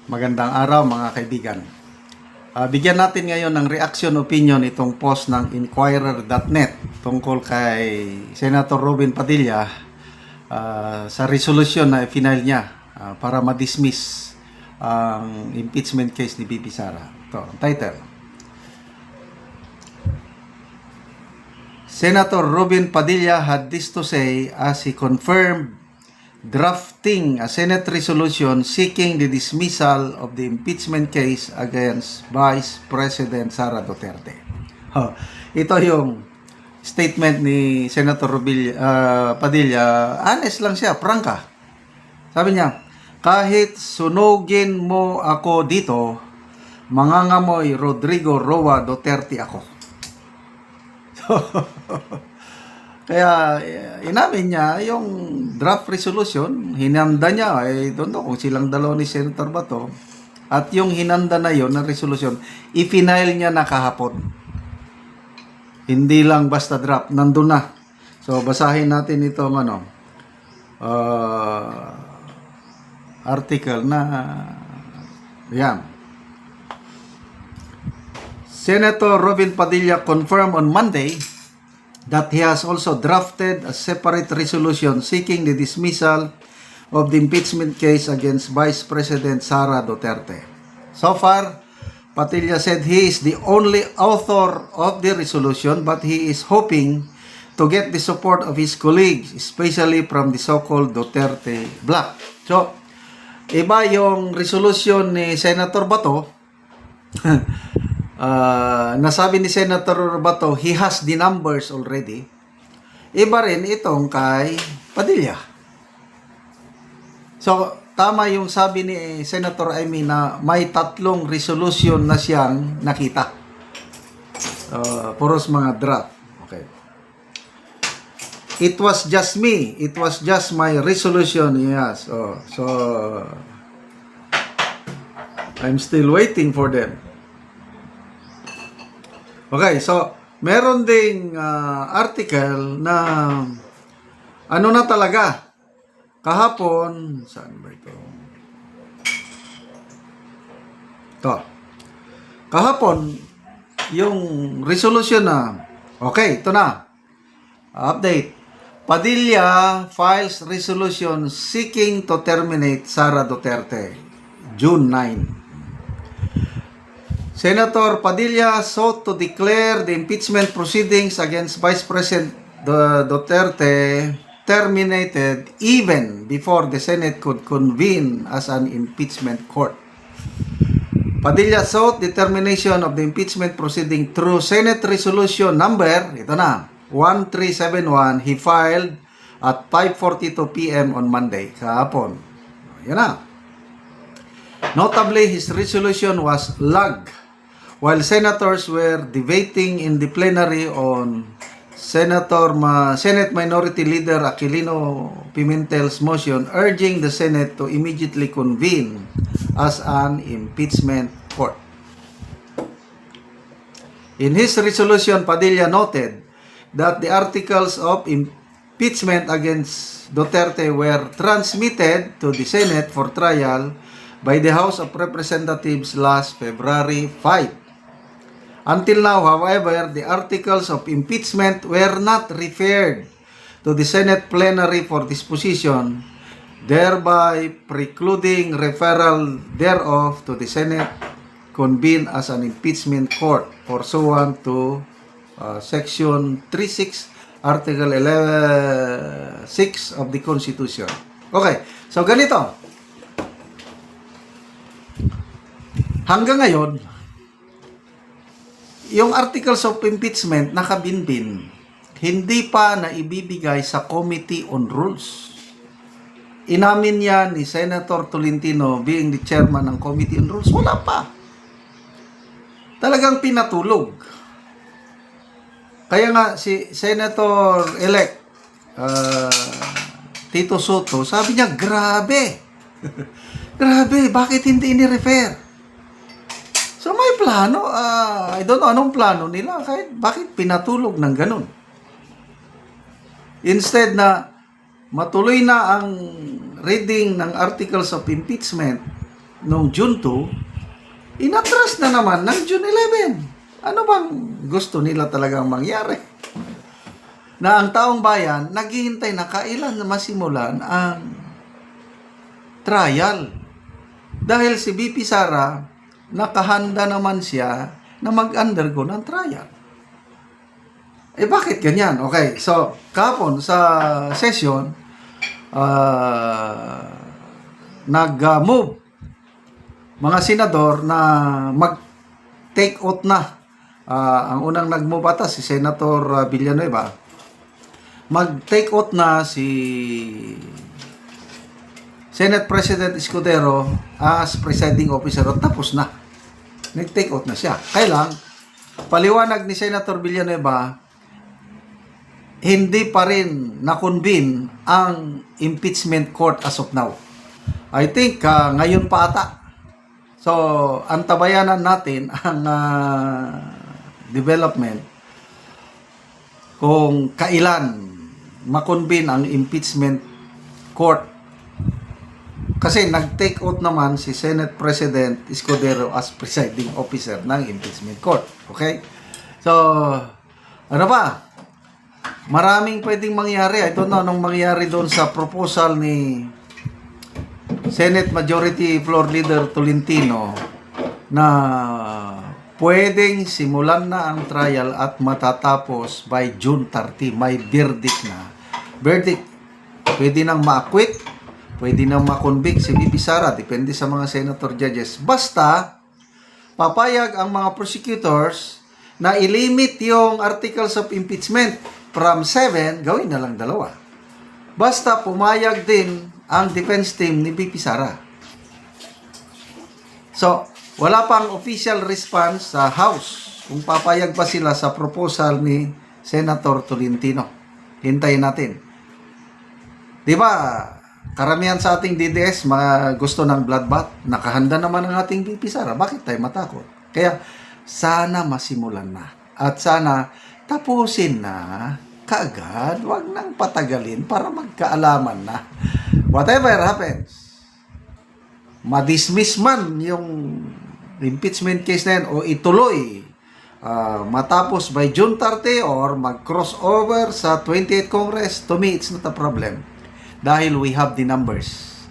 Magandang araw mga kaibigan. Bigyan natin ngayon ng reaction opinion itong post ng Inquirer.net tungkol kay Senator Robin Padilla sa resolution na final niya para ma-dismiss ang impeachment case ni BP Sara. Ito, ang title. Senator Robin Padilla had this to say as he confirmed drafting a Senate resolution seeking the dismissal of the impeachment case against Vice President Sara Duterte. Ito yung statement ni Senator Padilla. Honest lang siya, prangka. Sabi niya, kahit sunugin mo ako dito, mangangamoy Rodrigo Roa Duterte ako. Kaya inamin niya yung draft resolution, hinanda niya, I don't know kung silang dalawa ni Senator Bato, at yung hinanda na yon na resolution, i-final niya na kahapon. Hindi lang basta draft, nandun na. So basahin natin itong article na yan. Senator Robin Padilla confirmed on Monday that he has also drafted a separate resolution seeking the dismissal of the impeachment case against Vice President Sara Duterte. So far, Padilla said he is the only author of the resolution, but he is hoping to get the support of his colleagues, especially from the so-called Duterte bloc. So, iba yung resolution ni Senator Bato. Nasabi ni Senator Bato, he has the numbers already. Iba rin itong kay Padilla. So, tama yung sabi ni Senator Amy na may tatlong resolution na siyang nakita. Puros mga draft. Okay. It was just me. It was just my resolution. Yes. So, I'm still waiting for them. Okay, so meron ding article na ano na talaga kahapon, saan ba ito? Ito. Kahapon yung resolution na okay, ito na. Update. Padilla files resolution seeking to terminate Sara Duterte June 9. Senator Padilla sought to declare the impeachment proceedings against Vice President Duterte terminated even before the Senate could convene as an impeachment court. Padilla sought the termination of the impeachment proceeding through Senate Resolution number, ito na, 1371, he filed at 5:42 p.m. on Monday, kahapon. Yan na. Notably, his resolution was lagged while senators were debating in the plenary on Senate Minority Leader Aquilino Pimentel's motion urging the Senate to immediately convene as an impeachment court. In his resolution, Padilla noted that the articles of impeachment against Duterte were transmitted to the Senate for trial by the House of Representatives last February 5. Until now, however, the articles of impeachment were not referred to the Senate plenary for disposition, thereby precluding referral thereof to the Senate convened as an impeachment court pursuant to Section 36, Article 6 of the Constitution. Okay, so ganito. Hanggang ngayon, yung articles of impeachment nakabinbin, hindi pa naibibigay sa Committee on Rules. Inamin yan ni Senator Tolentino being the chairman ng Committee on Rules. Wala pa. Talagang pinatulog. Kaya nga si Senator-elect Tito Soto, sabi niya, grabe. Grabe, bakit hindi ini-refer? So may plano, I don't know anong plano nila, kahit bakit pinatulog ng ganun. Instead na matuloy na ang reading ng articles of impeachment, noong June 2, inatras na naman ng June 11. Ano bang gusto nila talagang mangyari? Na ang taong bayan naghihintay na kailan na masimulan ang trial. Dahil si BP Sara, nakahanda naman siya na mag-undergo ng trial. Eh bakit ganyan? Okay, so kahapon sa session, nag-move mga senador na mag-take out na. Ang unang nag-move ata si Senator Villanueva. Mag-take out na si Senate President Escudero as presiding officer at tapos na. Nag-take out na siya. Kaya lang, paliwanag ni Senator Villanueva, hindi pa rin na-convene ang impeachment court as of now. I think ngayon pa ata. So, antabayanan natin ang development kung kailan ma-convene ang impeachment court. Kasi nag-take out naman si Senate President Escudero as presiding officer ng impeachment court. Okay? So, ano ba? Maraming pwedeng mangyari. I don't know anong mangyari doon sa proposal ni Senate Majority Floor Leader Tolentino na pwedeng simulan na ang trial at matatapos by June 30. May verdict na. Verdict. Pwede nang ma-acquit, pwede nang ma-convict si BP Sara, depende sa mga senator judges. Basta, papayag ang mga prosecutors na ilimit yung articles of impeachment from 7, gawin na lang 2. Basta pumayag din ang defense team ni BP Sara. So, wala pang official response sa House kung papayag pa sila sa proposal ni Senator Tolentino. Hintayin natin. Di ba, karamihan sa ating DDS mga gusto ng bloodbath, nakahanda naman ang ating BP Sara. Bakit tayo matakot? Kaya, sana masimulan na. At sana tapusin na kaagad. Huwag nang patagalin para magkaalaman na. Whatever happens, madismiss man yung impeachment case na yan o ituloy matapos by June 30 or mag-crossover sa 28th Congress, to me, it's not a problem. Dahil we have the numbers.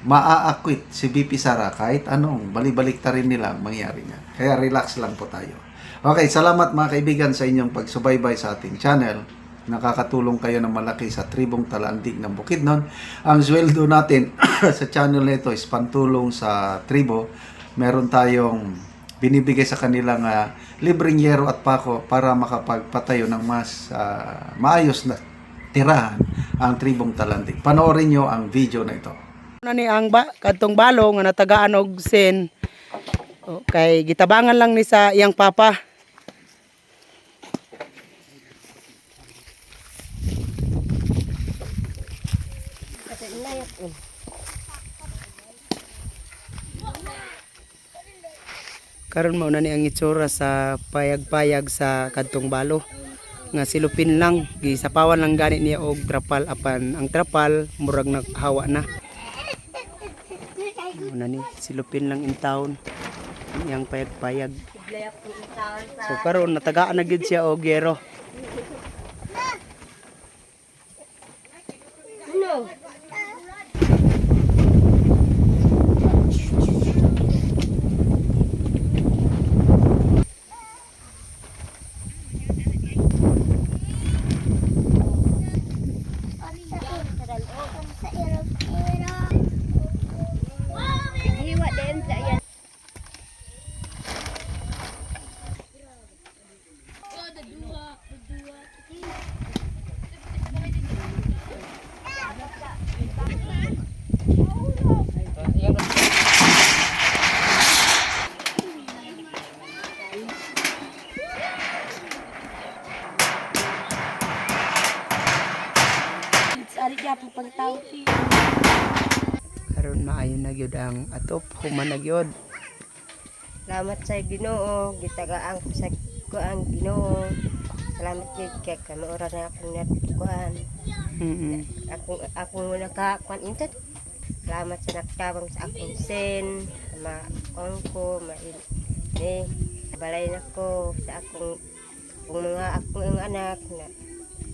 Maa-acquit si BP Sara kahit anong balibalik ta rin nila ang mangyari niya. Kaya relax lang po tayo. Okay, salamat mga kaibigan sa inyong pagsubaybay sa ating channel. Nakakatulong kayo ng malaki sa tribong Talandig ng Bukidnon. Ang sweldo natin sa channel nito is pantulong sa tribo. Meron tayong binibigay sa kanilang libreng yero at pako para makapagpatayo ng mas maayos na tirahan ang tribong Talandig. Panoorin nyo ang video na ito. Ni ang kadtong balo nga natagaan og sen. Kay gitabangan lang ni sa iyang papa. Karon mao na ni ang itsura sa payag-payag sa kadtong balo. Nga silupin lang, gisapawan lang gani niya og trapal apan ang trapal murag naghawa na. Muna ni silupin lang in town yang payag-payag. So karon natagaan na gid siya og yero. Ano? Karon maayo na gyud ang atop human na gyud. Salamat sa Ginoo, gitagaan ko sa kuan Ginoo. Salamat gyud kay kanuoran na akong net kuan. Akong naka kuan internet. Salamat sa nagtabang sa akong sin, ma-ongko, balay na ko sa akong akong anak na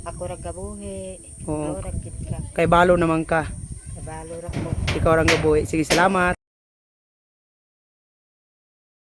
ako ragabuhi. Oo. Murag gid ka. Kay balo naman ka. Kabalo ra ko. Ikaw rang gabuhi. Sige, salamat.